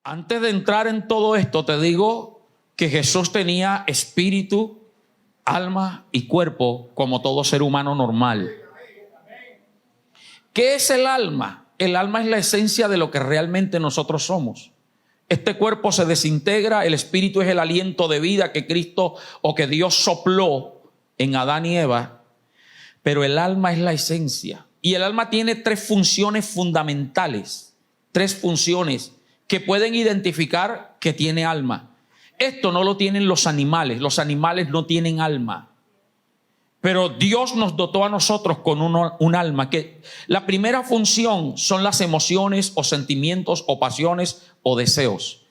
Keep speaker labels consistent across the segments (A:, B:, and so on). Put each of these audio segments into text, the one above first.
A: Antes de entrar en todo esto, te digo que Jesús tenía espíritu, alma y cuerpo como todo ser humano normal. ¿Qué es el alma? El alma es la esencia de lo que realmente nosotros somos. Este cuerpo se desintegra, el espíritu es el aliento de vida que Cristo o que Dios sopló en Adán y Eva, pero el alma es la esencia. Y el alma tiene tres funciones fundamentales, tres funciones que pueden identificar que tiene alma. Esto no lo tienen los animales no tienen alma. Pero Dios nos dotó a nosotros con un alma que la primera función son las emociones o sentimientos o pasiones o deseos.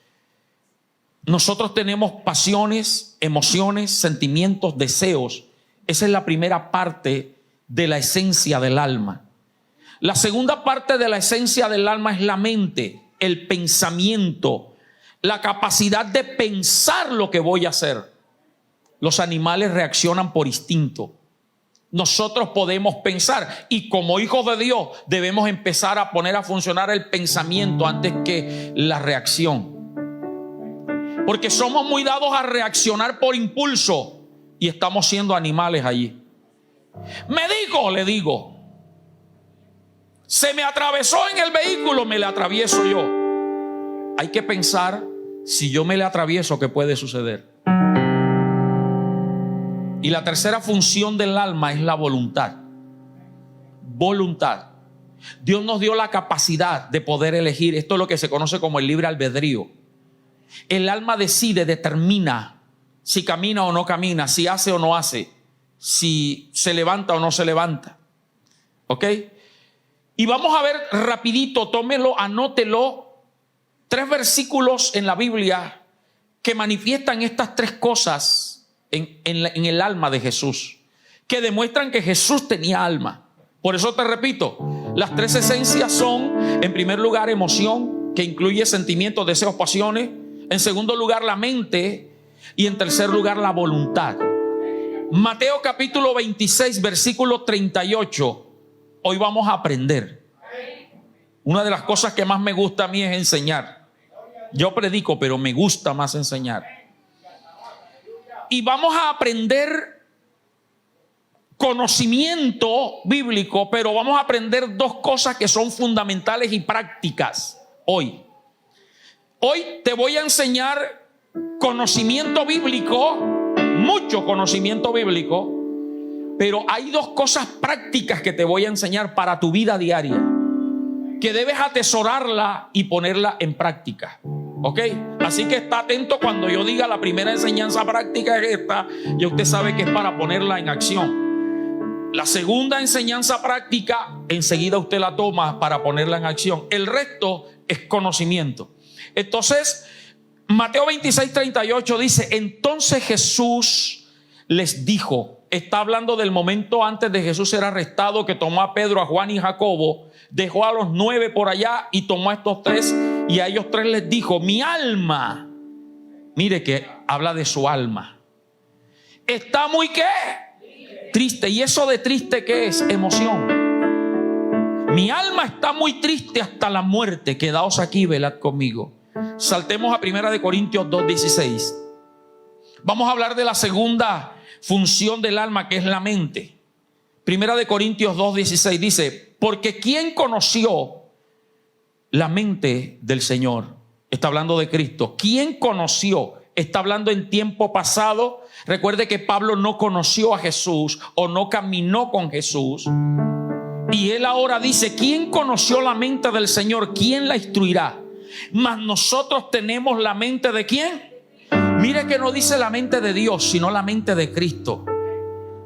A: Nosotros tenemos pasiones, emociones, sentimientos, deseos. Esa es la primera parte de la esencia del alma. La segunda parte de la esencia del alma es la mente, el pensamiento, la capacidad de pensar lo que voy a hacer. Los animales reaccionan por instinto. Nosotros podemos pensar y como hijos de Dios debemos empezar a poner a funcionar el pensamiento antes que la reacción. Porque somos muy dados a reaccionar por impulso y estamos siendo animales allí. Le digo. Se me atravesó en el vehículo, me le atravieso yo. Hay que pensar, si yo me le atravieso, ¿qué puede suceder? Y la tercera función del alma es la voluntad. Voluntad. Dios nos dio la capacidad de poder elegir. Esto es lo que se conoce como el libre albedrío. El alma decide, determina si camina o no camina, si hace o no hace, si se levanta o no se levanta. ¿Ok? Y vamos a ver rapidito, tómelo, anótelo, 3 versículos en la Biblia que manifiestan estas 3 cosas en el alma de Jesús, que demuestran que Jesús tenía alma. Por eso te repito, las 3 esencias son, en primer lugar, emoción, que incluye sentimientos, deseos, pasiones. En segundo lugar, la mente. Y en tercer lugar, la voluntad. Mateo capítulo 26, versículo 38. Hoy vamos a aprender. Una de las cosas que más me gusta a mí es enseñar. Yo predico, pero me gusta más enseñar. Y vamos a aprender conocimiento bíblico, pero vamos a aprender 2 cosas que son fundamentales y prácticas hoy. Hoy te voy a enseñar conocimiento bíblico, mucho conocimiento bíblico. Pero hay 2 cosas prácticas que te voy a enseñar para tu vida diaria, que debes atesorarla y ponerla en práctica. ¿Ok? Así que está atento cuando yo diga la primera enseñanza práctica es esta. Ya usted sabe que es para ponerla en acción. La segunda enseñanza práctica, enseguida usted la toma para ponerla en acción. El resto es conocimiento. Entonces, Mateo 26, 38 dice: entonces Jesús les dijo. Está hablando del momento antes de Jesús ser arrestado, que tomó a Pedro, a Juan y Jacobo, dejó a los 9 por allá y tomó a estos 3 y a ellos 3 les dijo: mi alma, mire que habla de su alma, está muy ¿qué? Triste. ¿Y eso de triste qué es? Emoción. Mi alma está muy triste hasta la muerte, quedaos aquí, velad conmigo. Saltemos a 1 Corintios 2:16. Vamos a hablar de la segunda función del alma, que es la mente. 1 Corintios 2:16 dice: porque ¿quién conoció la mente del Señor? Está hablando de Cristo. ¿Quién conoció? Está hablando en tiempo pasado. Recuerde que Pablo no conoció a Jesús o no caminó con Jesús. Y él ahora dice: ¿quién conoció la mente del Señor? ¿Quién la instruirá? Mas nosotros tenemos la mente ¿de quién? Mire que no dice la mente de Dios, sino la mente de Cristo.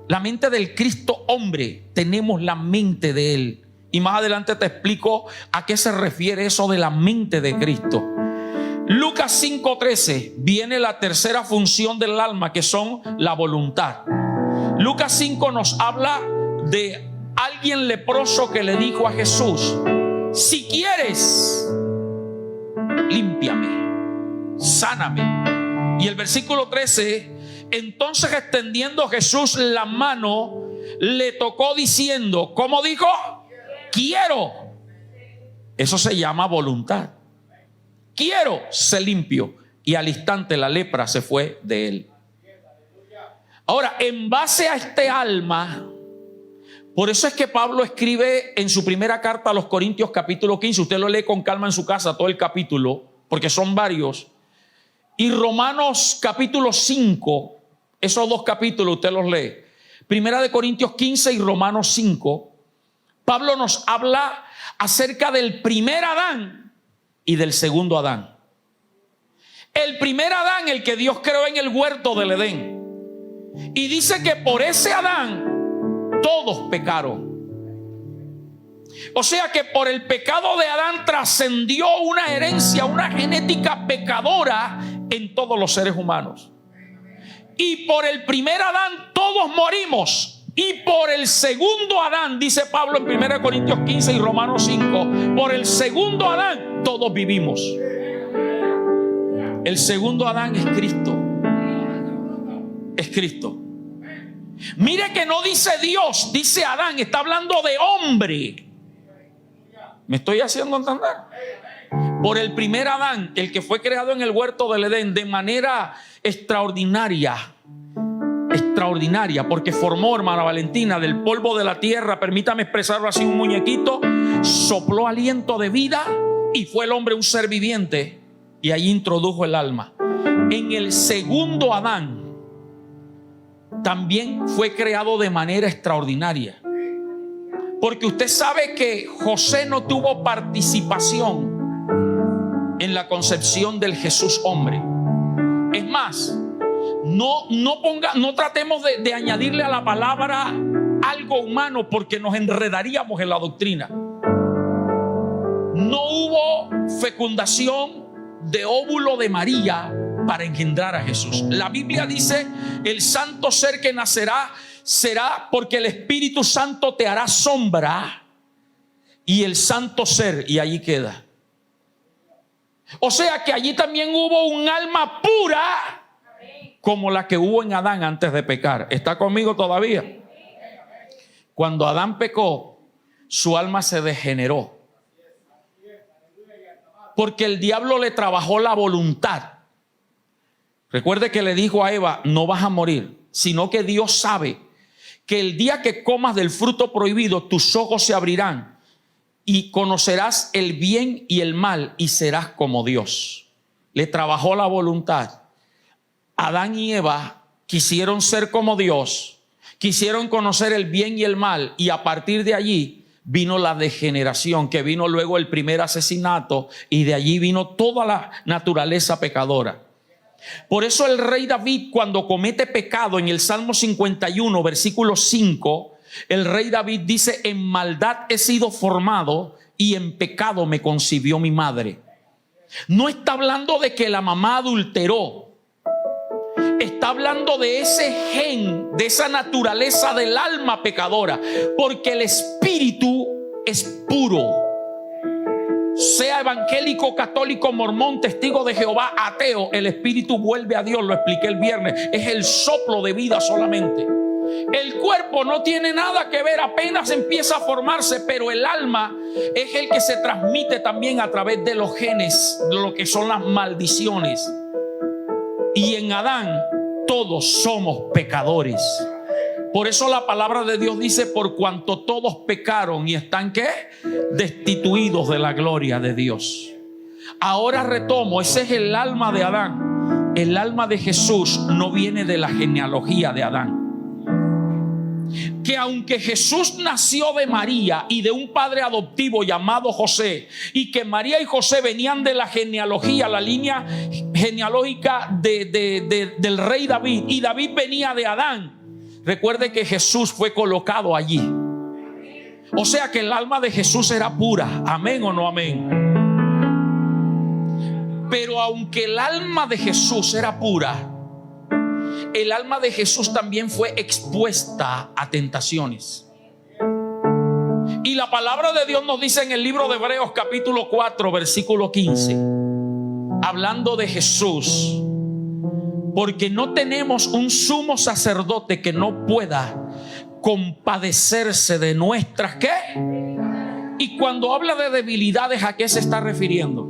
A: La mente del Cristo hombre. Tenemos la mente de Él. Y más adelante te explico a qué se refiere eso de la mente de Cristo. Lucas 5:13 viene la tercera función del alma, que son la voluntad. Lucas 5 nos habla de alguien leproso que le dijo a Jesús: si quieres, límpiame, sáname. Y el versículo 13: entonces extendiendo Jesús la mano, le tocó diciendo, ¿cómo dijo? Quiero. Eso se llama voluntad. quiero ser limpio. Y al instante la lepra se fue de él. Ahora, en base a este alma, por eso es que Pablo escribe en su primera carta a los Corintios capítulo 15, usted lo lee con calma en su casa todo el capítulo, porque son varios, y Romanos capítulo 5, esos dos capítulos usted los lee, Primera de Corintios 15 y Romanos 5, Pablo nos habla acerca del primer Adán y del segundo Adán. El primer Adán, el que Dios creó en el huerto del Edén. Y dice que por ese Adán todos pecaron. O sea que por el pecado de Adán trascendió una herencia, una genética pecadora en todos los seres humanos. Y por el primer Adán todos morimos. Y por el segundo Adán, dice Pablo en 1 Corintios 15 y Romanos 5, por el segundo Adán todos vivimos. El segundo Adán es Cristo. Es Cristo. Mire que no dice Dios, dice Adán, está hablando de hombre. ¿Me estoy haciendo entender? Por el primer Adán, el que fue creado en el huerto del Edén de manera extraordinaria, porque formó, hermana Valentina, del polvo de la tierra, permítame expresarlo así, un muñequito, sopló aliento de vida y fue el hombre un ser viviente, y allí introdujo el alma. En el segundo Adán también fue creado de manera extraordinaria, porque usted sabe que José no tuvo participación en la concepción del Jesús hombre. Es más, no tratemos de añadirle a la palabra algo humano, porque nos enredaríamos en la doctrina. No hubo fecundación de óvulo de María para engendrar a Jesús. La Biblia dice: el santo ser que nacerá será porque el Espíritu Santo te hará sombra, y el santo ser, y allí queda. O sea que allí también hubo un alma pura como la que hubo en Adán antes de pecar. ¿Está conmigo todavía? Cuando Adán pecó, su alma se degeneró, porque el diablo le trabajó la voluntad. Recuerde que le dijo a Eva: no vas a morir, sino que Dios sabe que el día que comas del fruto prohibido, tus ojos se abrirán y conocerás el bien y el mal y serás como Dios. Le trabajó la voluntad. Adán y Eva quisieron ser como Dios, quisieron conocer el bien y el mal, y a partir de allí vino la degeneración, que vino luego el primer asesinato, y de allí vino toda la naturaleza pecadora. Por eso el rey David, cuando comete pecado, en el Salmo 51 versículo 5, el rey David dice: en maldad he sido formado y en pecado me concibió mi madre. No está hablando de que la mamá adulteró, está hablando de ese gen, de esa naturaleza del alma pecadora, porque el espíritu es puro. Sea evangélico, católico, mormón, testigo de Jehová, ateo, el espíritu vuelve a Dios. Lo expliqué el viernes. Es el soplo de vida solamente. El cuerpo no tiene nada que ver, apenas empieza a formarse, pero el alma es el que se transmite también a través de los genes, de lo que son las maldiciones. Y en Adán todos somos pecadores. Por eso la palabra de Dios dice: por cuanto todos pecaron y están ¿qué? Destituidos de la gloria de Dios. Ahora retomo, ese es el alma de Adán. El alma de Jesús no viene de la genealogía de Adán. Que aunque Jesús nació de María y de un padre adoptivo llamado José, y que María y José venían de la genealogía, la línea genealógica del rey David, y David venía de Adán, recuerde que Jesús fue colocado allí. O sea que el alma de Jesús era pura. ¿Amén o no amén? Pero aunque el alma de Jesús era pura, el alma de Jesús también fue expuesta a tentaciones. Y la palabra de Dios nos dice en el libro de Hebreos capítulo 4 versículo 15, hablando de Jesús: porque no tenemos un sumo sacerdote que no pueda compadecerse de nuestras ¿qué? Y cuando habla de debilidades, ¿a qué se está refiriendo?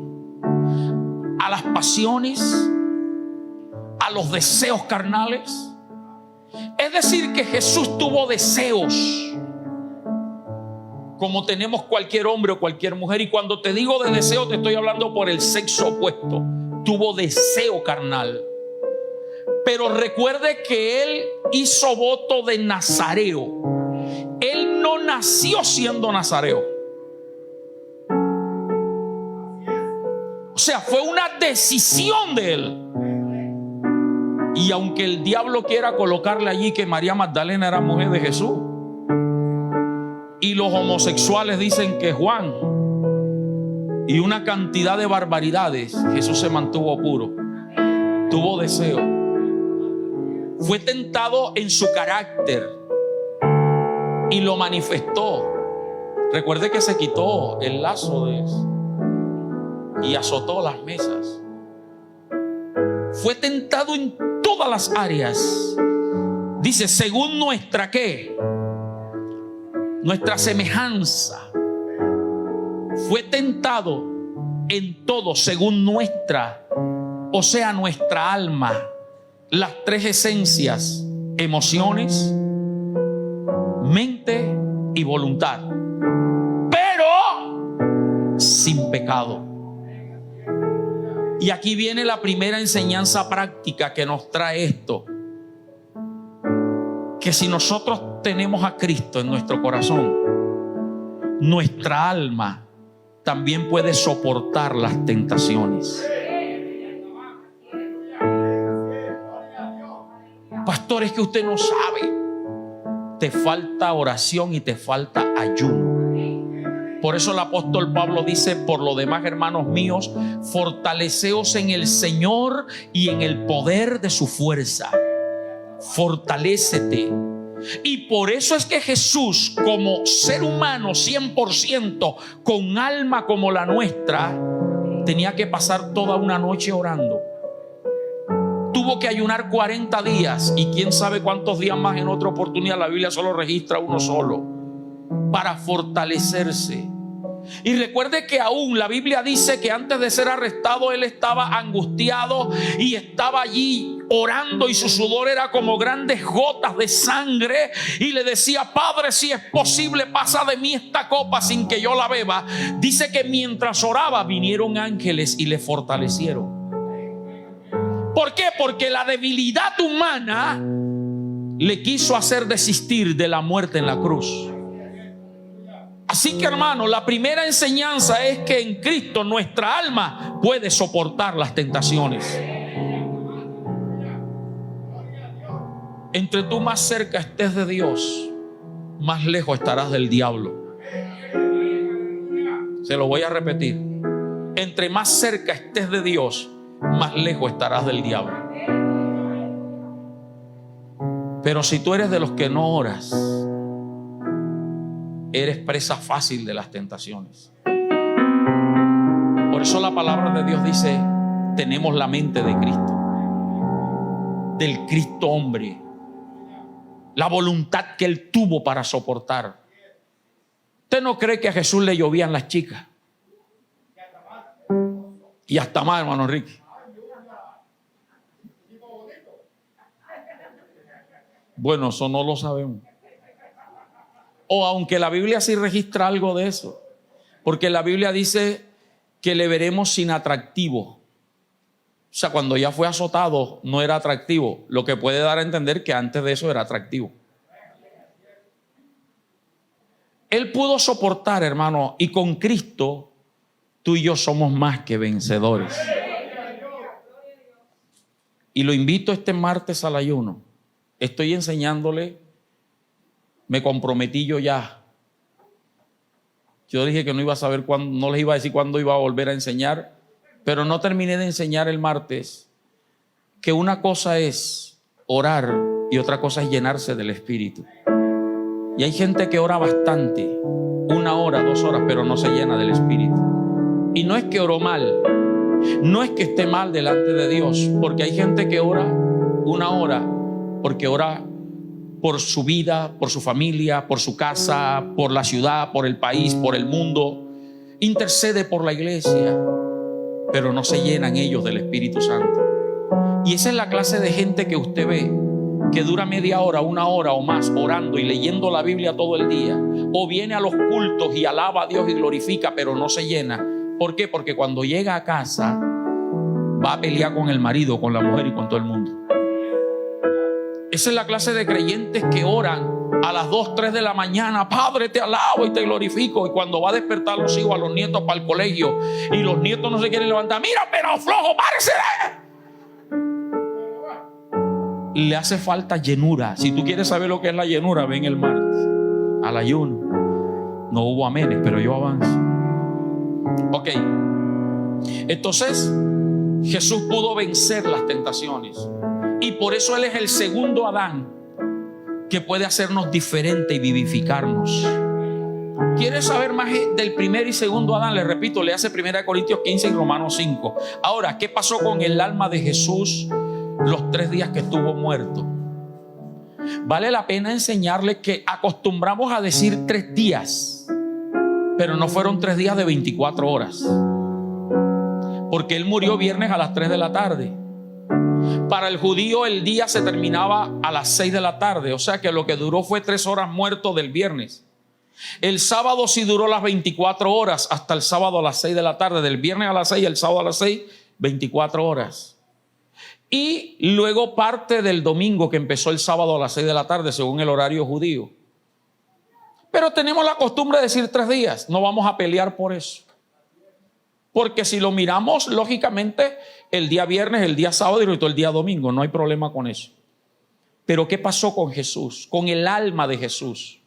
A: a las pasiones, a los deseos carnales. Es decir, que Jesús tuvo deseos como tenemos cualquier hombre o cualquier mujer. Y cuando te digo de deseo, te estoy hablando por el sexo opuesto. Tuvo deseo carnal. Pero recuerde que Él hizo voto de nazareo. Él no nació siendo nazareo. O sea, fue una decisión de Él. Y aunque el diablo quiera colocarle allí que María Magdalena era mujer de Jesús, y los homosexuales dicen que Juan, y una cantidad de barbaridades, Jesús se mantuvo puro. Tuvo deseo. Fue tentado en su carácter y lo manifestó. Recuerde que se quitó el lazo de eso y azotó las mesas. Fue tentado en todas las áreas. Dice, según nuestra ¿qué? Nuestra semejanza. Fue tentado en todo según nuestra, o sea, nuestra alma, las tres esencias: emociones, mente y voluntad, pero sin pecado. Y aquí viene la primera enseñanza práctica que nos trae esto: que si nosotros tenemos a Cristo en nuestro corazón, nuestra alma también puede soportar las tentaciones. Pastor, es que usted no sabe. Te falta oración y te falta ayuno. Por eso el apóstol Pablo dice: por lo demás, hermanos míos, fortaleceos en el Señor y en el poder de su fuerza. Fortalécete. Y por eso es que Jesús, como ser humano 100%, con alma como la nuestra, tenía que pasar toda una noche orando. Tuvo que ayunar 40 días y quién sabe cuántos días más en otra oportunidad. La Biblia solo registra uno solo, para fortalecerse. Y recuerde que aún la Biblia dice que antes de ser arrestado él estaba angustiado y estaba allí orando, y su sudor era como grandes gotas de sangre, y le decía: Padre, si es posible, pasa de mí esta copa sin que yo la beba. Dice que mientras oraba vinieron ángeles y le fortalecieron. ¿Por qué? Porque la debilidad humana le quiso hacer desistir de la muerte en la cruz. Así que, hermano, la primera enseñanza es que en Cristo nuestra alma puede soportar las tentaciones. Entre tú más cerca estés de Dios, más lejos estarás del diablo. Se lo voy a repetir. Entre más cerca estés de Dios, más lejos estarás del diablo. Pero si tú eres de los que no oras, eres presa fácil de las tentaciones. Por eso la palabra de Dios dice: tenemos la mente de Cristo, del Cristo hombre, la voluntad que Él tuvo para soportar. ¿Usted no cree que a Jesús le llovían las chicas? Y hasta más, hermano Ricky. Bueno, eso no lo sabemos. O aunque la Biblia sí registra algo de eso, porque la Biblia dice que le veremos sin atractivo. O sea, cuando ya fue azotado no era atractivo, lo que puede dar a entender que antes de eso era atractivo. Él pudo soportar, hermano, y con Cristo tú y yo somos más que vencedores. Y lo invito este martes al ayuno. Estoy enseñándole. Me comprometí yo ya. Yo dije que no iba a saber cuándo, no les iba a decir cuándo iba a volver a enseñar, pero no terminé de enseñar el martes que una cosa es orar y otra cosa es llenarse del Espíritu. Y hay gente que ora bastante, 1 hora, 2 horas, pero no se llena del Espíritu. Y no es que oró mal, no es que esté mal delante de Dios, porque hay gente que ora 1 hora porque ora por su vida, por su familia, por su casa, por la ciudad, por el país, por el mundo. Intercede por la iglesia. pero no se llenan ellos del Espíritu Santo. Y esa es la clase de gente que usted ve, que dura media hora, una hora o más orando y leyendo la Biblia todo el día, o viene a los cultos y alaba a Dios y glorifica, pero no se llena. ¿Por qué? Porque cuando llega a casa va a pelear con el marido, con la mujer y con todo el mundo. Esa es la clase de creyentes que oran a las 2, 3 de la mañana: Padre, te alabo y te glorifico. Y cuando va a despertar a los hijos, a los nietos para el colegio, y los nietos no se quieren levantar: mira, pero flojo, párese. Le hace falta llenura. Si tú quieres saber lo que es la llenura, ven el martes al ayuno. No hubo amenes, pero yo avanzo. Ok. Entonces Jesús pudo vencer las tentaciones, y por eso Él es el segundo Adán que puede hacernos diferente y vivificarnos. ¿Quieres saber más del primer y segundo Adán? Le repito, le hace 1 Corintios 15 y Romanos 5. Ahora, ¿qué pasó con el alma de Jesús los 3 días que estuvo muerto? Vale la pena enseñarle que acostumbramos a decir 3 días, pero no fueron 3 días de 24 horas, porque Él murió viernes a las 3 de la tarde. Para el judío el día se terminaba a las 6 de la tarde, o sea que lo que duró fue 3 horas muerto del viernes. El sábado sí duró las 24 horas, hasta el sábado a las 6 de la tarde. Del viernes a las 6 y el sábado a las 6, 24 horas. Y luego parte del domingo, que empezó el sábado a las 6 de la tarde según el horario judío. Pero tenemos la costumbre de decir 3 días. No vamos a pelear por eso, porque si lo miramos lógicamente, el día viernes, el día sábado y todo el día domingo, no hay problema con eso. Pero ¿qué pasó con Jesús? Con el alma de Jesús.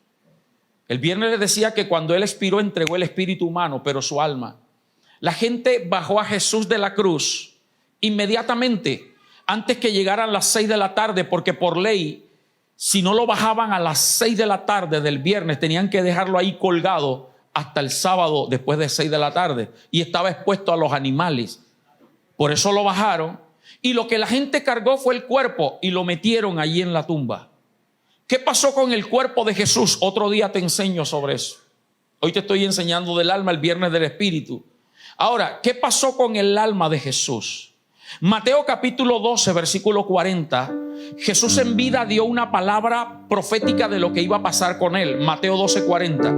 A: El viernes les decía que cuando Él expiró entregó el espíritu humano, pero su alma. La gente bajó a Jesús de la cruz inmediatamente, antes que llegaran las 6 de la tarde, porque por ley, si no lo bajaban a las 6 de la tarde del viernes, tenían que dejarlo ahí colgado hasta el sábado después de 6 de la tarde, y estaba expuesto a los animales. Por eso lo bajaron, y lo que la gente cargó fue el cuerpo y lo metieron allí en la tumba. ¿Qué pasó con el cuerpo de Jesús? Otro día te enseño sobre eso. Hoy te estoy enseñando del alma, el viernes del espíritu. Ahora, ¿qué pasó con el alma de Jesús? Mateo capítulo 12, versículo 40. Jesús en vida dio una palabra profética de lo que iba a pasar con él. Mateo 12, 40.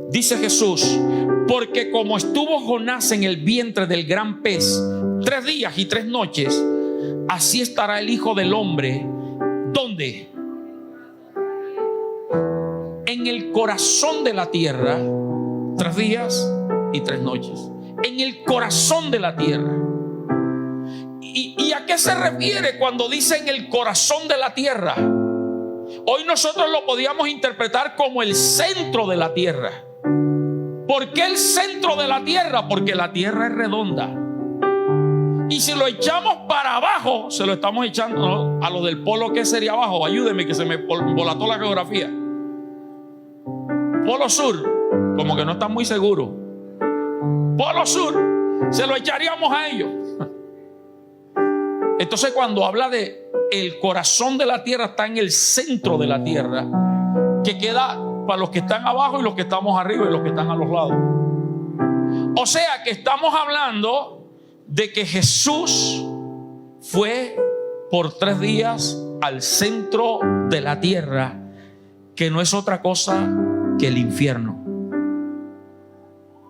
A: Dice Jesús: porque como estuvo Jonás en el vientre del gran pez 3 días y 3 noches, así estará el Hijo del Hombre. ¿Dónde? En el corazón de la tierra. 3 días y 3 noches. En el corazón de la tierra. ¿Y a qué se refiere cuando dice en el corazón de la tierra? Hoy nosotros lo podíamos interpretar como el centro de la tierra. ¿Por qué el centro de la tierra? Porque la tierra es redonda. Y si lo echamos para abajo, se lo estamos echando, ¿no?, a lo del polo. ¿Qué sería abajo? Ayúdeme, que se me volató la geografía. Polo sur, como que no están muy seguros. Polo sur, se lo echaríamos a ellos. Entonces, cuando habla de el corazón de la tierra, está en el centro de la tierra, que queda para los que están abajo y los que estamos arriba y los que están a los lados. O sea que estamos hablando de que Jesús fue por 3 días al centro de la tierra, que no es otra cosa que el infierno.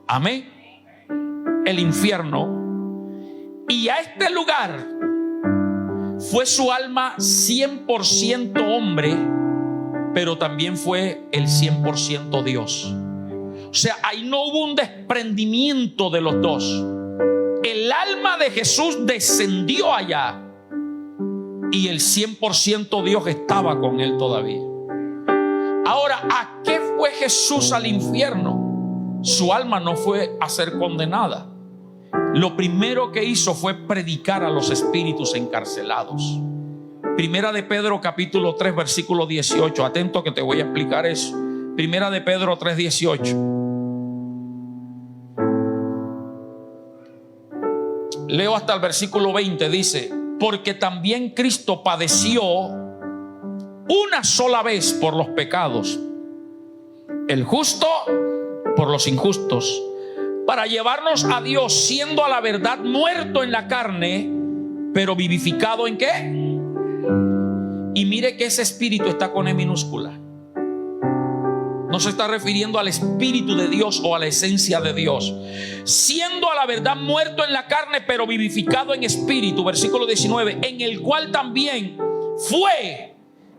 A: Amén. El infierno. Y a este lugar fue su alma 100% hombre, pero también fue el 100% Dios. O sea, ahí no hubo un desprendimiento de los dos. El alma de Jesús descendió allá y el 100% Dios estaba con él todavía. Ahora, ¿a qué fue Jesús al infierno? Su alma no fue a ser condenada. Lo primero que hizo fue predicar a los espíritus encarcelados. Primera de Pedro capítulo 3 versículo 18. Atento que te voy a explicar eso. Primera de Pedro 3, 18. Leo hasta el versículo 20. Dice: porque también Cristo padeció una sola vez por los pecados, el justo por los injustos, para llevarnos a Dios, siendo a la verdad muerto en la carne, pero vivificado ¿en qué? Y mire que ese espíritu está con E minúscula. No se está refiriendo al Espíritu de Dios o a la esencia de Dios. Siendo a la verdad muerto en la carne, pero vivificado en espíritu. Versículo 19. En el cual también fue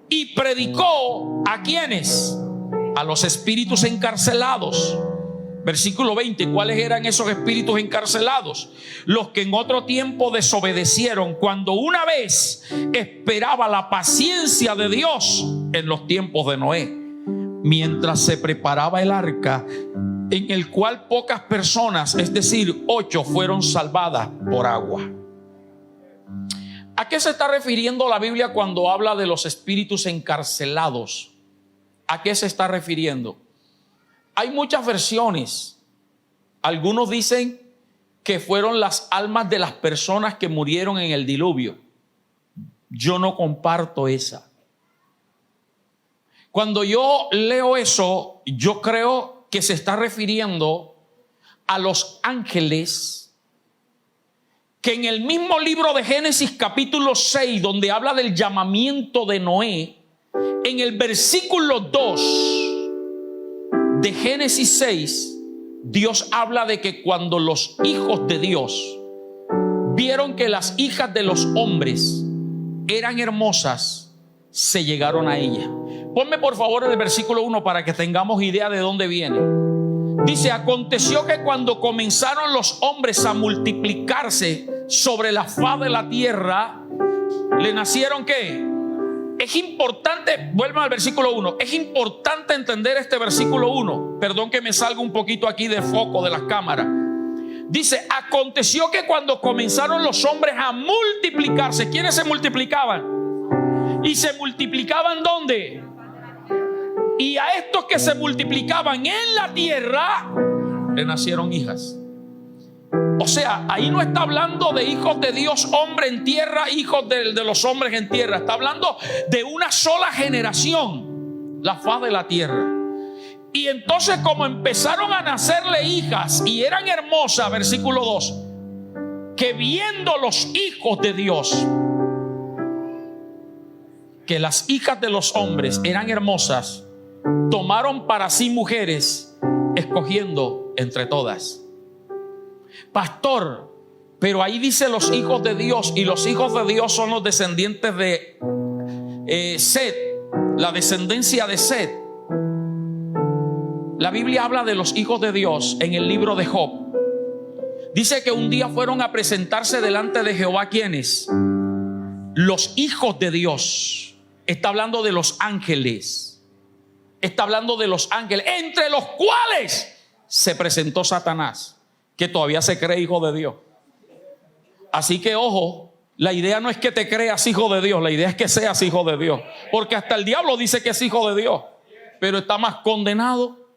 A: y predicó ¿a quiénes? A los espíritus encarcelados. Versículo 20. ¿Cuáles eran esos espíritus encarcelados? Los que en otro tiempo desobedecieron, cuando una vez esperaba la paciencia de Dios en los tiempos de Noé, mientras se preparaba el arca, en el cual pocas personas, es decir, 8, fueron salvadas por agua. ¿A qué se está refiriendo la Biblia cuando habla de los espíritus encarcelados? ¿A qué se está refiriendo? Hay muchas versiones. Algunos dicen que fueron las almas de las personas que murieron en el diluvio. Yo no comparto esa. Cuando yo leo eso, yo creo que se está refiriendo a los ángeles que en el mismo libro de Génesis capítulo 6, donde habla del llamamiento de Noé, en el versículo 2 de Génesis 6, Dios habla de que cuando los hijos de Dios vieron que las hijas de los hombres eran hermosas, se llegaron a ella. Ponme por favor el versículo 1 para que tengamos idea de dónde viene. Dice: aconteció que cuando comenzaron los hombres a multiplicarse sobre la faz de la tierra, le nacieron ¿qué? Es importante, vuelvan al versículo 1. Es importante entender este versículo 1. Perdón que me salga un poquito aquí de foco de las cámaras. Dice: aconteció que cuando comenzaron los hombres a multiplicarse, ¿quiénes se multiplicaban? Y se multiplicaban ¿dónde? Y a estos que se multiplicaban en la tierra le nacieron hijas. O sea, ahí no está hablando de hijos de Dios, hombre en tierra, hijos de los hombres en tierra. Está hablando de una sola generación, la faz de la tierra. Y entonces, como empezaron a nacerle hijas y eran hermosas, versículo 2, que viendo los hijos de Dios que las hijas de los hombres eran hermosas, tomaron para sí mujeres, escogiendo entre todas. Pastor, pero ahí dice los hijos de Dios, y los hijos de Dios son los descendientes de Set, la descendencia de Set. La Biblia habla de los hijos de Dios en el libro de Job. Dice que un día fueron a presentarse delante de Jehová ¿quiénes? Los hijos de Dios. Está hablando de los ángeles. Está hablando de los ángeles, entre los cuales se presentó Satanás, que todavía se cree hijo de Dios. Así que ojo, la idea no es que te creas hijo de Dios, la idea es que seas hijo de Dios. Porque hasta el diablo dice que es hijo de Dios, pero está más condenado.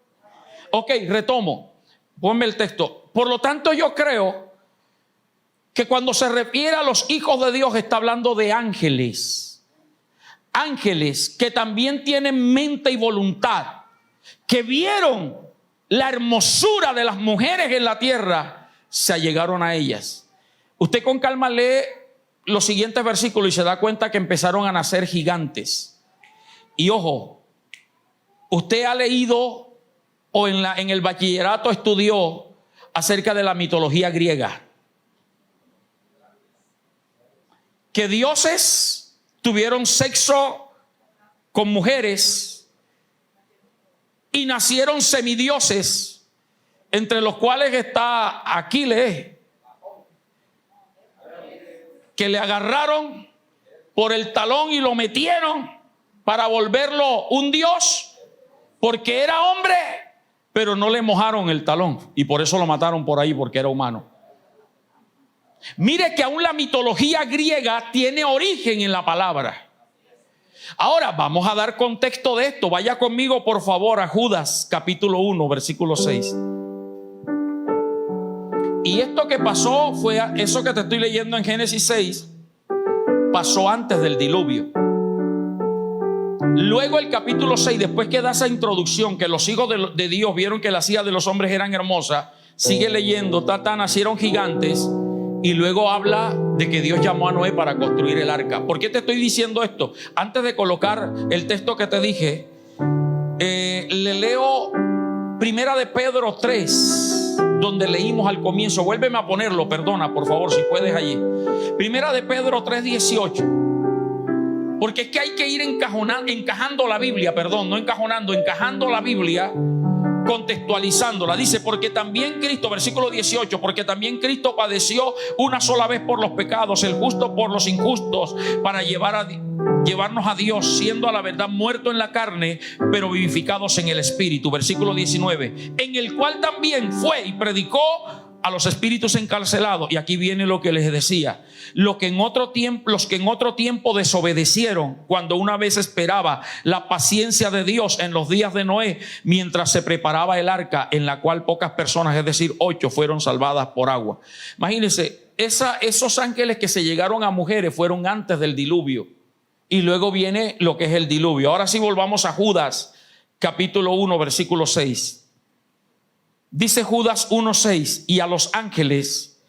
A: Ok, retomo. Ponme el texto. Por lo tanto, yo creo que cuando se refiere a los hijos de Dios está hablando de ángeles. Ángeles que también tienen mente y voluntad, que vieron la hermosura de las mujeres en la tierra, se allegaron a ellas. Usted con calma lee los siguientes versículos y se da cuenta que empezaron a nacer gigantes. Y ojo, usted ha leído o en el bachillerato estudió acerca de la mitología griega, que dioses tuvieron sexo con mujeres y nacieron semidioses, entre los cuales está Aquiles, que le agarraron por el talón y lo metieron para volverlo un dios, porque era hombre, pero no le mojaron el talón y por eso lo mataron por ahí, porque era humano. Mire que aún la mitología griega tiene origen en la palabra. Ahora vamos a dar contexto de esto. Vaya conmigo por favor a Judas capítulo 1 versículo 6. Y esto que pasó fue eso que te estoy leyendo en Génesis 6. Pasó antes del diluvio. Luego el capítulo 6, después que da esa introducción, que los hijos de Dios vieron que las hijas de los hombres eran hermosas, sigue leyendo, nacieron gigantes. Y luego habla de que Dios llamó a Noé para construir el arca. ¿Por qué te estoy diciendo esto? Antes de colocar el texto que te dije, le leo Primera de Pedro 3, donde leímos al comienzo. Vuélveme a ponerlo, perdona, por favor, si puedes allí. Primera de Pedro 3:18. Porque es que hay que ir encajando la Biblia, encajando la Biblia, contextualizándola. Dice, porque también Cristo, versículo 18, porque también Cristo padeció una sola vez por los pecados, el justo por los injustos, para llevarnos a Dios, siendo a la verdad muerto en la carne, pero vivificados en el Espíritu. Versículo 19, en el cual también fue y predicó a los espíritus encarcelados. Y aquí viene lo que les decía: los que en otro tiempo desobedecieron, cuando una vez esperaba la paciencia de Dios en los días de Noé, mientras se preparaba el arca, en la cual pocas personas, es decir, 8, fueron salvadas por agua. Imagínense, esos ángeles que se llegaron a mujeres fueron antes del diluvio, y luego viene lo que es el diluvio. Ahora sí, volvamos a Judas capítulo 1 versículo 6. Dice Judas 1:6, y a los ángeles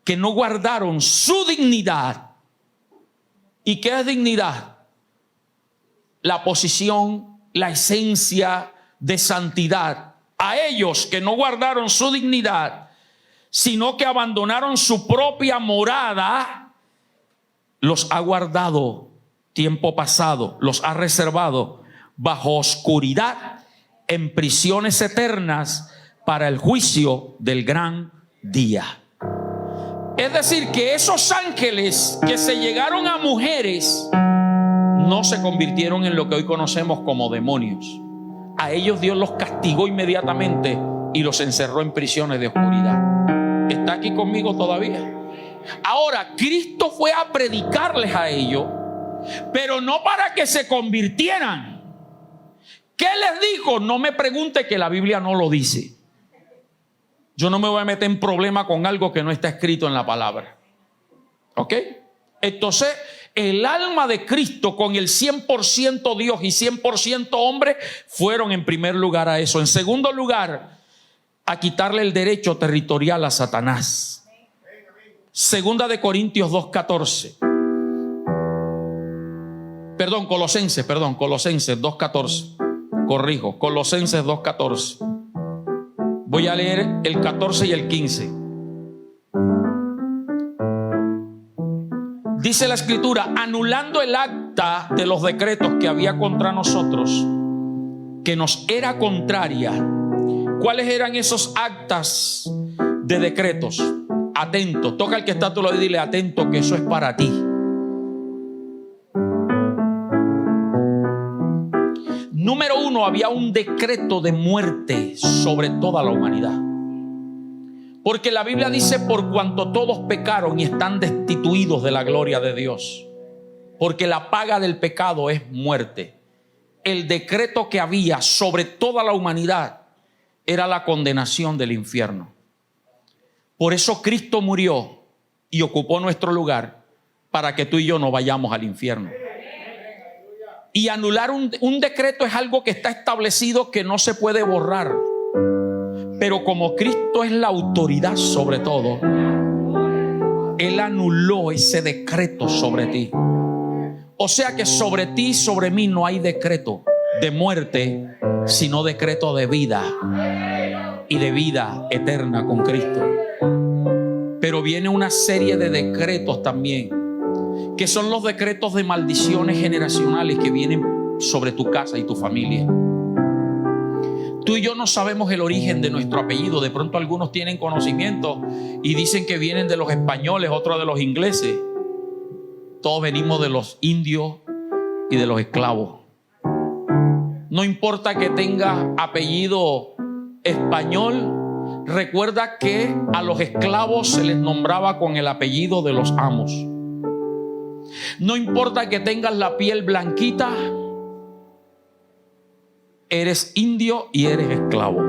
A: que no guardaron su dignidad. ¿Y qué es dignidad? La posición, la esencia de santidad. A ellos que no guardaron su dignidad, sino que abandonaron su propia morada, los ha guardado tiempo pasado, los ha reservado bajo oscuridad en prisiones eternas, para el juicio del gran día. Es decir, que esos ángeles que se llegaron a mujeres no se convirtieron en lo que hoy conocemos como demonios. A ellos Dios los castigó inmediatamente y los encerró en prisiones de oscuridad. ¿Está aquí conmigo todavía? Ahora, Cristo fue a predicarles a ellos, pero no para que se convirtieran. ¿Qué les dijo? No me pregunte, que la Biblia no lo dice. Yo no me voy a meter en problema con algo que no está escrito en la palabra. ¿Ok? Entonces, el alma de Cristo, con el 100% Dios y 100% hombre, fueron en primer lugar a eso. En segundo lugar, a quitarle el derecho territorial a Satanás. Segunda de Corintios 2:14. Colosenses 2:14. Corrijo, Colosenses 2:14. Voy a leer el 14 y el 15. Dice la escritura: anulando el acta de los decretos que había contra nosotros, que nos era contraria. ¿Cuáles eran esos actas de decretos? Atento, toca al que está a tu lado y dile: atento, que eso es para ti. Número 1, había un decreto de muerte sobre toda la humanidad. Porque la Biblia dice: por cuanto todos pecaron y están destituidos de la gloria de Dios. Porque la paga del pecado es muerte. El decreto que había sobre toda la humanidad era la condenación del infierno. Por eso Cristo murió y ocupó nuestro lugar, para que tú y yo no vayamos al infierno. Y anular un decreto es algo que está establecido, que no se puede borrar. Pero como Cristo es la autoridad sobre todo, Él anuló ese decreto sobre ti. O sea que sobre ti y sobre mí no hay decreto de muerte, sino decreto de vida, y de vida eterna con Cristo. Pero viene una serie de decretos también, que son los decretos de maldiciones generacionales que vienen sobre tu casa y tu familia. Tú y yo no sabemos el origen de nuestro apellido. De pronto algunos tienen conocimiento y dicen que vienen de los españoles, otros de los ingleses. Todos venimos de los indios y de los esclavos. No importa que tengas apellido español, recuerda que a los esclavos se les nombraba con el apellido de los amos. No importa que tengas la piel blanquita, eres indio y eres esclavo.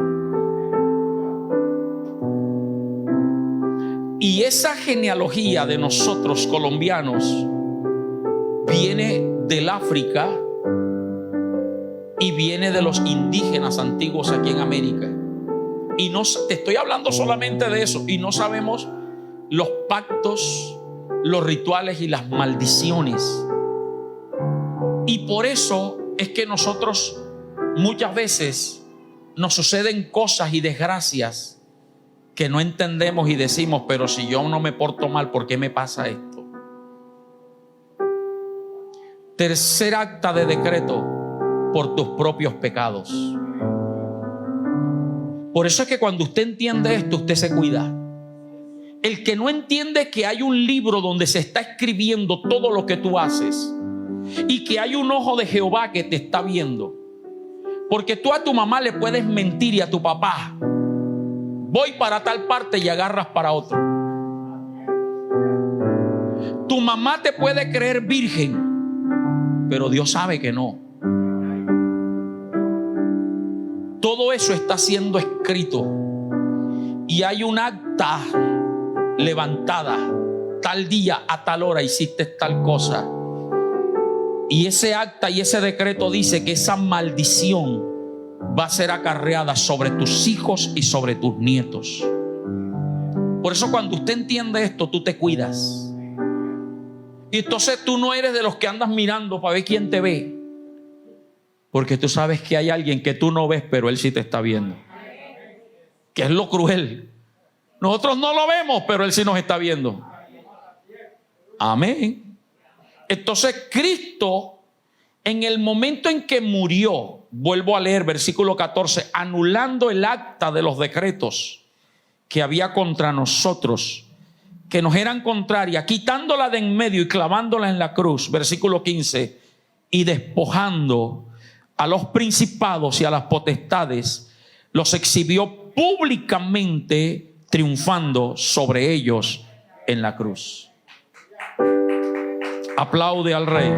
A: Y esa genealogía de nosotros colombianos viene del África y viene de los indígenas antiguos aquí en América. Y no te estoy hablando solamente de eso. Y no sabemos los pactos, los rituales y las maldiciones. Y por eso es que nosotros muchas veces nos suceden cosas y desgracias que no entendemos y decimos, pero si yo no me porto mal, ¿por qué me pasa esto? Tercer acta de decreto: por tus propios pecados. Por eso es que cuando usted entiende esto, usted se cuida. El que no entiende que hay un libro donde se está escribiendo todo lo que tú haces y que hay un ojo de Jehová que te está viendo. Porque tú a tu mamá le puedes mentir y a tu papá: voy para tal parte, y agarras para otro. Tu mamá te puede creer virgen, pero Dios sabe que no. Todo eso está siendo escrito y hay un acta levantada: tal día a tal hora hiciste tal cosa. Y ese acta y ese decreto dice que esa maldición va a ser acarreada sobre tus hijos y sobre tus nietos. Por eso cuando usted entiende esto, tú te cuidas. Y entonces tú no eres de los que andas mirando para ver quién te ve, porque tú sabes que hay alguien que tú no ves, pero él sí te está viendo. Que es lo cruel. Nosotros no lo vemos, pero él sí nos está viendo. Amén. Entonces Cristo, en el momento en que murió, vuelvo a leer versículo 14, anulando el acta de los decretos que había contra nosotros, que nos eran contrarias, quitándola de en medio y clavándola en la cruz, versículo 15, y despojando a los principados y a las potestades, los exhibió públicamente, triunfando sobre ellos en la cruz. Aplaude al Rey.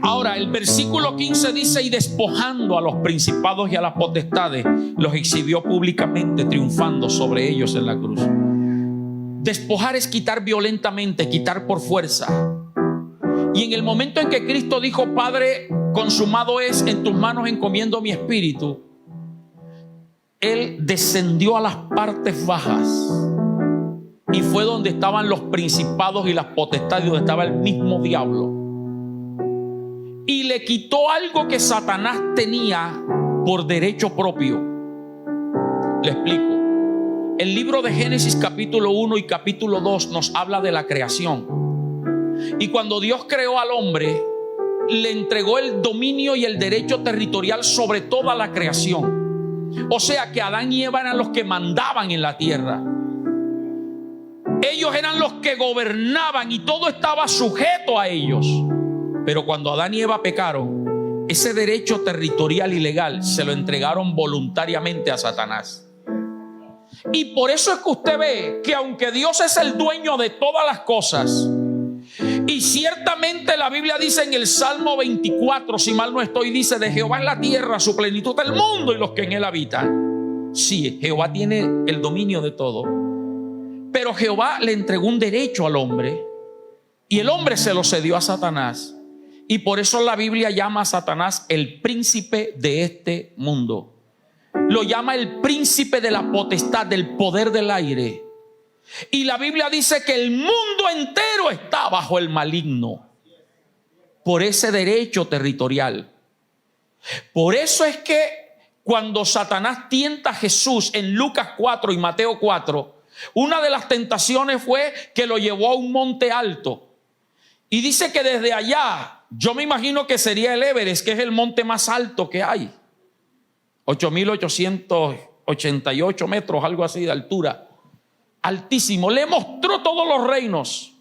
A: Ahora el versículo 15 dice: y despojando a los principados y a las potestades, los exhibió públicamente, triunfando sobre ellos en la cruz. Despojar es quitar violentamente, quitar por fuerza. Y en el momento en que Cristo dijo: Padre, consumado es, en tus manos encomiendo mi espíritu, Él descendió a las partes bajas y fue donde estaban los principados y las potestades, donde estaba el mismo diablo, y le quitó algo que Satanás tenía por derecho propio. Le explico. El libro de Génesis capítulo 1 y capítulo 2 nos habla de la creación. Y cuando Dios creó al hombre, le entregó el dominio y el derecho territorial sobre toda la creación. O sea que Adán y Eva eran los que mandaban en la tierra. Ellos eran los que gobernaban y todo estaba sujeto a ellos. Pero cuando Adán y Eva pecaron, ese derecho territorial y legal se lo entregaron voluntariamente a Satanás. Y por eso es que usted ve que aunque Dios es el dueño de todas las cosas, y ciertamente la Biblia dice en el Salmo 24, si mal no estoy, dice: de Jehová es la tierra, su plenitud el mundo y los que en él habitan. Sí, Jehová tiene el dominio de todo, pero Jehová le entregó un derecho al hombre y el hombre se lo cedió a Satanás. Y por eso la Biblia llama a Satanás el príncipe de este mundo. Lo llama el príncipe de la potestad, del poder del aire. Y la Biblia dice que el mundo entero está bajo el maligno por ese derecho territorial. Por eso es que cuando Satanás tienta a Jesús en Lucas 4 y Mateo 4, una de las tentaciones fue que lo llevó a un monte alto. Y dice que desde allá, yo me imagino que sería el Everest, que es el monte más alto que hay. 8.888 metros, algo así de altura. Altísimo. Le mostró todos los reinos.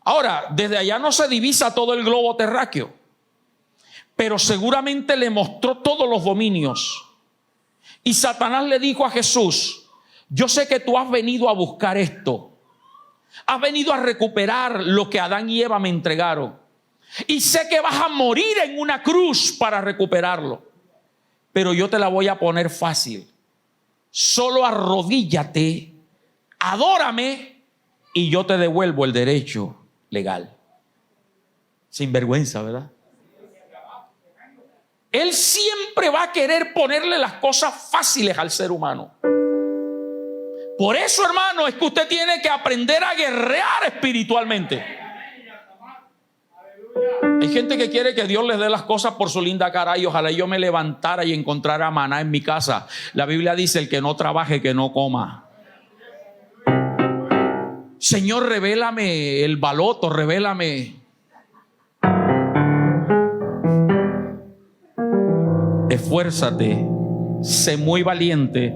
A: Ahora, desde allá no se divisa todo el globo terráqueo, pero seguramente le mostró todos los dominios. Y Satanás le dijo a Jesús: yo sé que tú has venido a buscar esto. Has venido a recuperar lo que Adán y Eva me entregaron. Y sé que vas a morir en una cruz para recuperarlo. Pero yo te la voy a poner fácil. Solo arrodíllate, adórame y yo te devuelvo el derecho legal. Sin vergüenza, ¿verdad? Él siempre va a querer ponerle las cosas fáciles al ser humano. Por eso, hermano, es que usted tiene que aprender a guerrear espiritualmente. Hay gente que quiere que Dios les dé las cosas por su linda cara. Y ojalá yo me levantara y encontrara maná en mi casa. La Biblia dice: el que no trabaje, que no coma. Señor, revélame el baloto, revélame. Esfuérzate, sé muy valiente,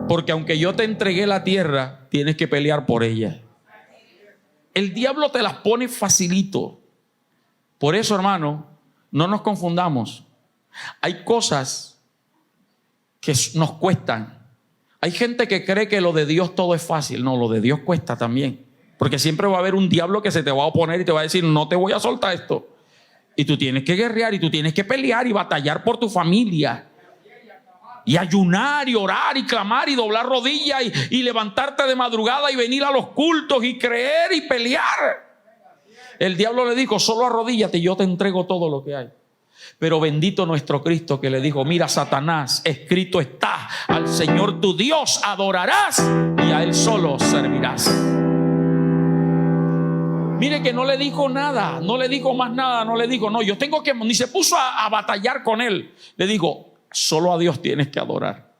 A: porque aunque yo te entregué la tierra, tienes que pelear por ella. El diablo te las pone facilito. Por eso, hermano, no nos confundamos. Hay cosas que nos cuestan. Hay gente que cree que lo de Dios todo es fácil. No, lo de Dios cuesta también. Porque siempre va a haber un diablo que se te va a oponer y te va a decir: no te voy a soltar esto. Y tú tienes que guerrear y tú tienes que pelear y batallar por tu familia. Y ayunar y orar y clamar y doblar rodillas y levantarte de madrugada y venir a los cultos y creer y pelear. El diablo le dijo: solo arrodíllate y yo te entrego todo lo que hay. Pero bendito nuestro Cristo, que le dijo: mira, Satanás, escrito está, al Señor tu Dios adorarás y a Él solo servirás. Mire que no le dijo nada, no le dijo más nada, no le dijo: no, yo tengo que, ni se puso a batallar con él. Le dijo: solo a Dios tienes que adorar.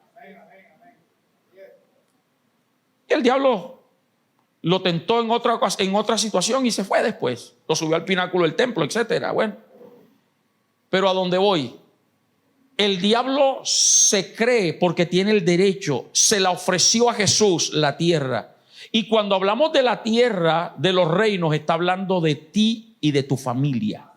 A: Y el diablo lo tentó en otra situación y se fue después. Lo subió al pináculo del templo, etcétera. Bueno, pero a dónde voy, el diablo se cree porque tiene el derecho. Se la ofreció a Jesús la tierra. Y cuando hablamos de la tierra, de los reinos, está hablando de ti y de tu familia.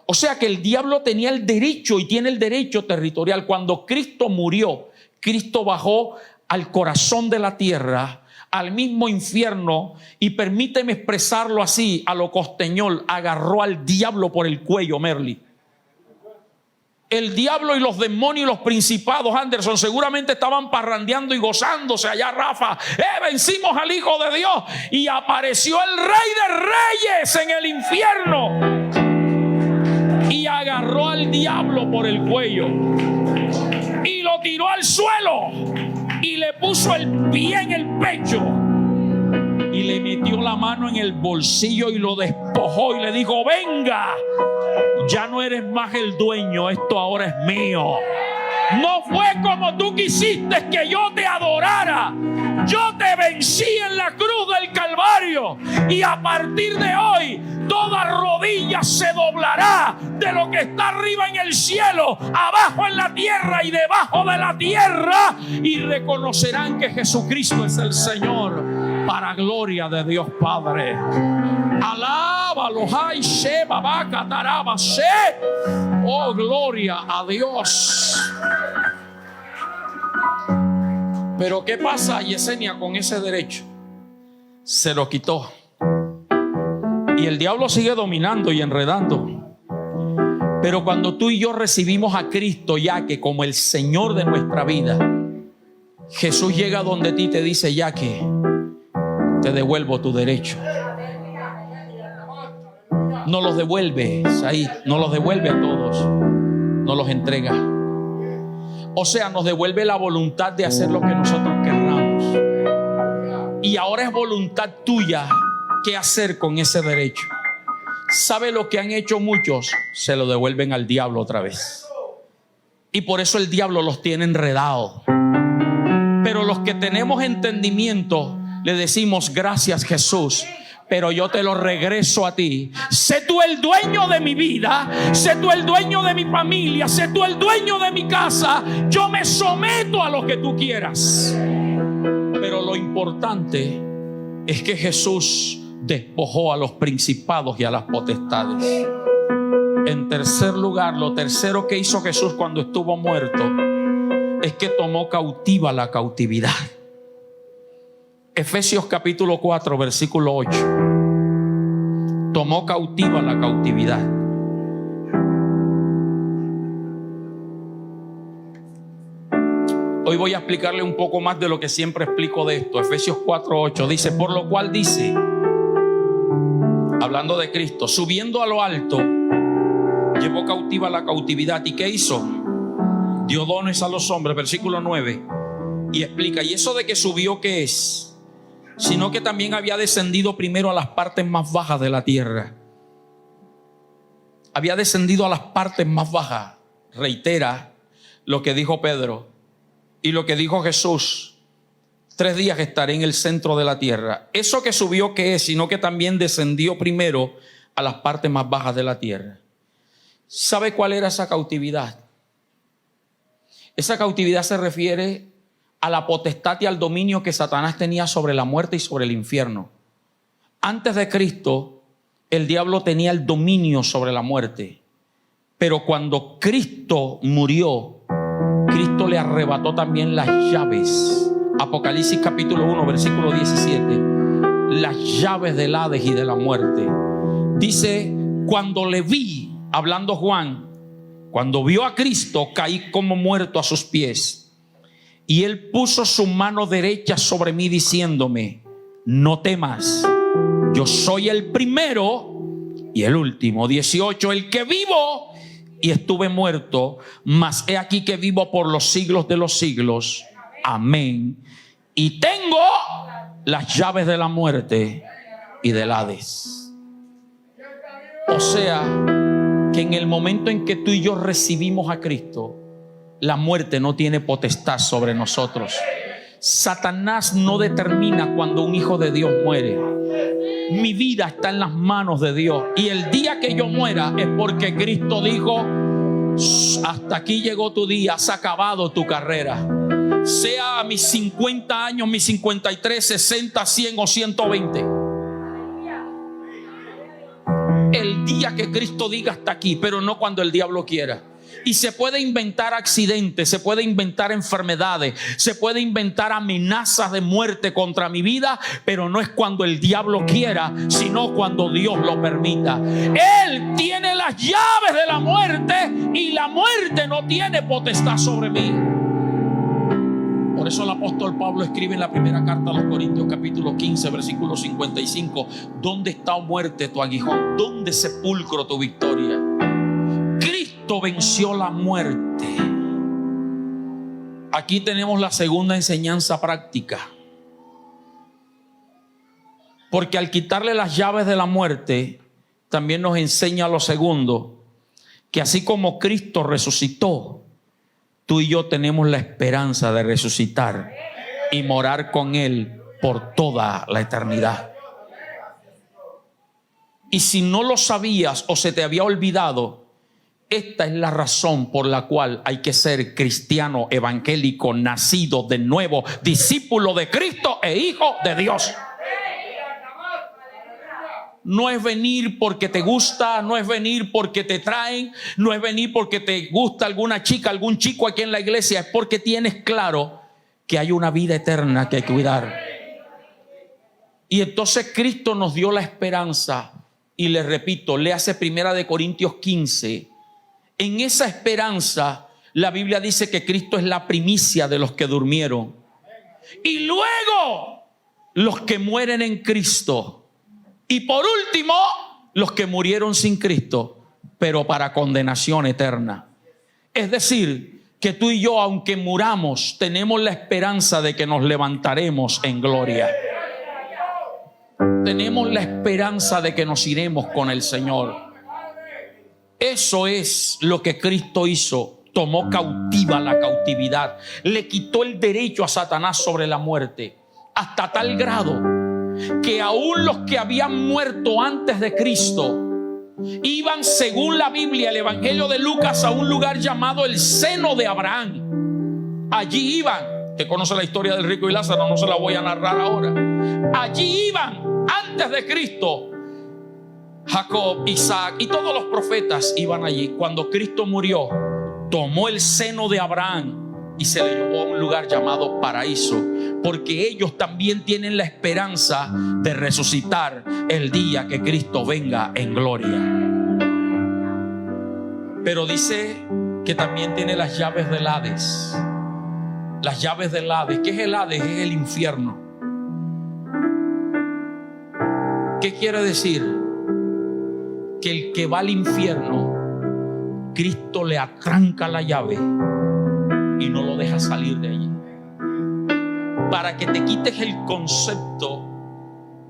A: O sea que el diablo tenía el derecho y tiene el derecho territorial. Cuando Cristo murió, Cristo bajó al corazón de la tierra, al mismo infierno, y permíteme expresarlo así, a lo costeñol, agarró al diablo por el cuello, Merly. El diablo y los demonios y los principados, Anderson, seguramente estaban parrandeando y gozándose allá, Rafa. Vencimos al Hijo de Dios. Y apareció el Rey de Reyes en el infierno. Y agarró al diablo por el cuello. Y lo tiró al suelo. Y le puso el pie en el pecho. Y le metió la mano en el bolsillo y lo despojó y le dijo: venga, ya no eres más el dueño, esto ahora es mío. No fue como tú quisiste que yo te adorara. Yo te vencí en la cruz del Calvario. Y a partir de hoy, toda rodilla se doblará, de lo que está arriba en el cielo, abajo en la tierra y debajo de la tierra. Y reconocerán que Jesucristo es el Señor, para gloria de Dios Padre. Alábalo, ay, sheba, vaca, taraba, she. Oh, gloria a Dios. Pero ¿qué pasa, Yesenia, con ese derecho? Se lo quitó. Y el diablo sigue dominando y enredando. Pero cuando tú y yo recibimos a Cristo ya que como el Señor de nuestra vida, Jesús llega donde ti y te dice: ya que te devuelvo tu derecho. No los devuelves ahí, no los devuelve a todos, no los entrega. O sea, nos devuelve la voluntad de hacer lo que nosotros querramos. Y ahora es voluntad tuya qué hacer con ese derecho. ¿Sabe lo que han hecho muchos? Se lo devuelven al diablo otra vez. Y por eso el diablo los tiene enredados. Pero los que tenemos entendimiento le decimos: gracias, Jesús, pero yo te lo regreso a ti. Sé tú el dueño de mi vida, sé tú el dueño de mi familia, sé tú el dueño de mi casa. Yo me someto a lo que tú quieras. Pero lo importante es que Jesús despojó a los principados y a las potestades. En tercer lugar, lo tercero que hizo Jesús cuando estuvo muerto es que tomó cautiva la cautividad. Efesios capítulo 4, versículo 8. Tomó cautiva la cautividad. Hoy voy a explicarle un poco más de lo que siempre explico de esto. Efesios 4, 8 dice: por lo cual dice, hablando de Cristo, subiendo a lo alto, llevó cautiva la cautividad. ¿Y qué hizo? Dio dones a los hombres, versículo 9. Y explica, ¿y eso de que subió qué es? Sino que también había descendido primero a las partes más bajas de la tierra. Había descendido a las partes más bajas. Reitera lo que dijo Pedro y lo que dijo Jesús: 3 días estaré en el centro de la tierra. Eso que subió qué es, sino que también descendió primero a las partes más bajas de la tierra. ¿Sabe cuál era esa cautividad? Esa cautividad se refiere a la potestad y al dominio que Satanás tenía sobre la muerte y sobre el infierno. Antes de Cristo, el diablo tenía el dominio sobre la muerte. Pero cuando Cristo murió, Cristo le arrebató también las llaves. Apocalipsis capítulo 1, versículo 17. Las llaves del Hades y de la muerte. Dice, cuando le vi, hablando Juan, cuando vio a Cristo, caí como muerto a sus pies. Y él puso su mano derecha sobre mí diciéndome: no temas, yo soy el primero y el último. 18, el que vivo y estuve muerto, mas he aquí que vivo por los siglos de los siglos. Amén. Y tengo las llaves de la muerte y del Hades. O sea, que en el momento en que tú y yo recibimos a Cristo, la muerte no tiene potestad sobre nosotros. Satanás no determina cuando un hijo de Dios muere. Mi vida está en las manos de Dios. Y el día que yo muera es porque Cristo dijo: hasta aquí llegó tu día, has acabado tu carrera. Sea a mis 50 años, mis 53, 60, 100 o 120. El día que Cristo diga hasta aquí, pero no cuando el diablo quiera. Y se puede inventar accidentes, se puede inventar enfermedades, se puede inventar amenazas de muerte contra mi vida, pero no es cuando el diablo quiera, sino cuando Dios lo permita. Él tiene las llaves de la muerte y la muerte no tiene potestad sobre mí. Por eso el apóstol Pablo escribe en la primera carta a los Corintios capítulo 15 versículo 55: ¿dónde está, oh muerte, tu aguijón? ¿Dónde, sepulcro, tu victoria? Cristo venció la muerte. Aquí tenemos la segunda enseñanza práctica. Porque al quitarle las llaves de la muerte, también nos enseña lo segundo: que así como Cristo resucitó, tú y yo tenemos la esperanza de resucitar y morar con Él por toda la eternidad. Y si no lo sabías o se te había olvidado, esta es la razón por la cual hay que ser cristiano evangélico, nacido de nuevo, discípulo de Cristo e hijo de Dios. No es venir porque te gusta, no es venir porque te traen, no es venir porque te gusta alguna chica, algún chico aquí en la iglesia. Es porque tienes claro que hay una vida eterna que hay que cuidar. Y entonces Cristo nos dio la esperanza. Y les repito, léase 1 Corintios 15. En esa esperanza, la Biblia dice que Cristo es la primicia de los que durmieron. Y luego, los que mueren en Cristo. Y por último, los que murieron sin Cristo, pero para condenación eterna. Es decir, que tú y yo, aunque muramos, tenemos la esperanza de que nos levantaremos en gloria. Tenemos la esperanza de que nos iremos con el Señor. Eso es lo que Cristo hizo. Tomó cautiva la cautividad. Le quitó el derecho a Satanás sobre la muerte. Hasta tal grado que aún los que habían muerto antes de Cristo iban, según la Biblia, el Evangelio de Lucas, a un lugar llamado el seno de Abraham. Allí iban. Usted conoce la historia del rico y Lázaro, no se la voy a narrar ahora. Allí iban antes de Cristo Jacob, Isaac y todos los profetas iban allí. Cuando Cristo murió, tomó el seno de Abraham y se le llevó a un lugar llamado paraíso, porque ellos también tienen la esperanza de resucitar el día que Cristo venga en gloria. Pero dice que también tiene las llaves del Hades. Las llaves del Hades. ¿Qué es el Hades? Es el infierno. ¿Qué quiere decir? Que el que va al infierno Cristo le atranca la llave y no lo deja salir de allí. Para que te quites el concepto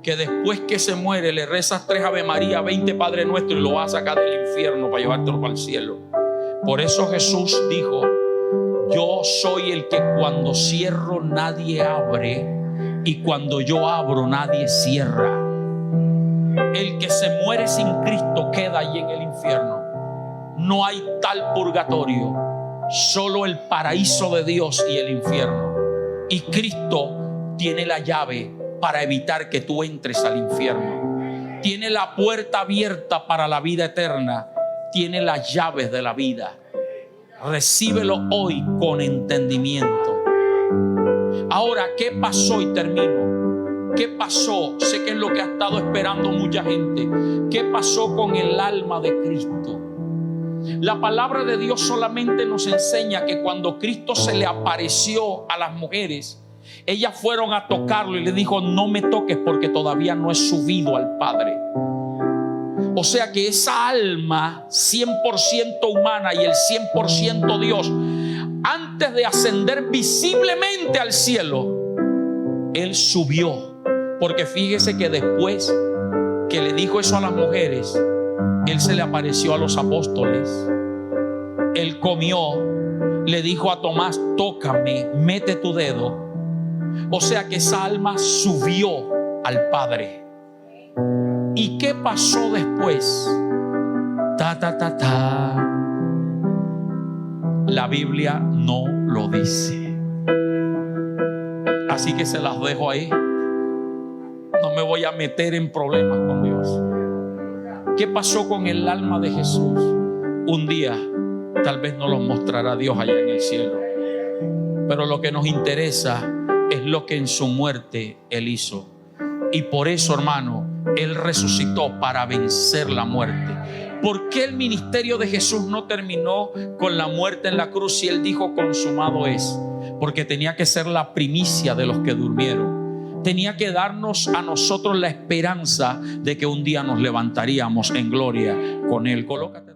A: que después que se muere le rezas 3 Ave María, 20 Padre Nuestro y lo vas a sacar del infierno para llevártelo para el cielo. Por eso Jesús dijo: yo soy el que cuando cierro nadie abre, y cuando yo abro nadie cierra. El que se muere sin Cristo queda allí en el infierno. No hay tal purgatorio, solo el paraíso de Dios y el infierno. Y Cristo tiene la llave para evitar que tú entres al infierno. Tiene la puerta abierta para la vida eterna. Tiene las llaves de la vida. Recíbelo hoy con entendimiento. Ahora, ¿qué pasó? Y termino. ¿Qué pasó? Sé que es lo que ha estado esperando mucha gente. ¿Qué pasó con el alma de Cristo? La palabra de Dios solamente nos enseña que cuando Cristo se le apareció a las mujeres, ellas fueron a tocarlo y le dijo: no me toques porque todavía no he subido al Padre. O sea que esa alma 100% humana y el 100% Dios, antes de ascender visiblemente al cielo, Él subió. Porque fíjese que después que le dijo eso a las mujeres, Él se le apareció a los apóstoles. Él comió, le dijo a Tomás: tócame, mete tu dedo. O sea que esa alma subió al Padre. ¿Y qué pasó después? La Biblia no lo dice. Así que se las dejo ahí. No me voy a meter en problemas con Dios. ¿Qué pasó con el alma de Jesús? Un día tal vez nos lo mostrará Dios allá en el cielo. Pero lo que nos interesa es lo que en su muerte Él hizo. Y por eso, hermano, Él resucitó para vencer la muerte. ¿Por qué el ministerio de Jesús no terminó con la muerte en la cruz si Él dijo consumado es? Porque tenía que ser la primicia de los que durmieron. Tenía que darnos a nosotros la esperanza de que un día nos levantaríamos en gloria con Él. Colócate.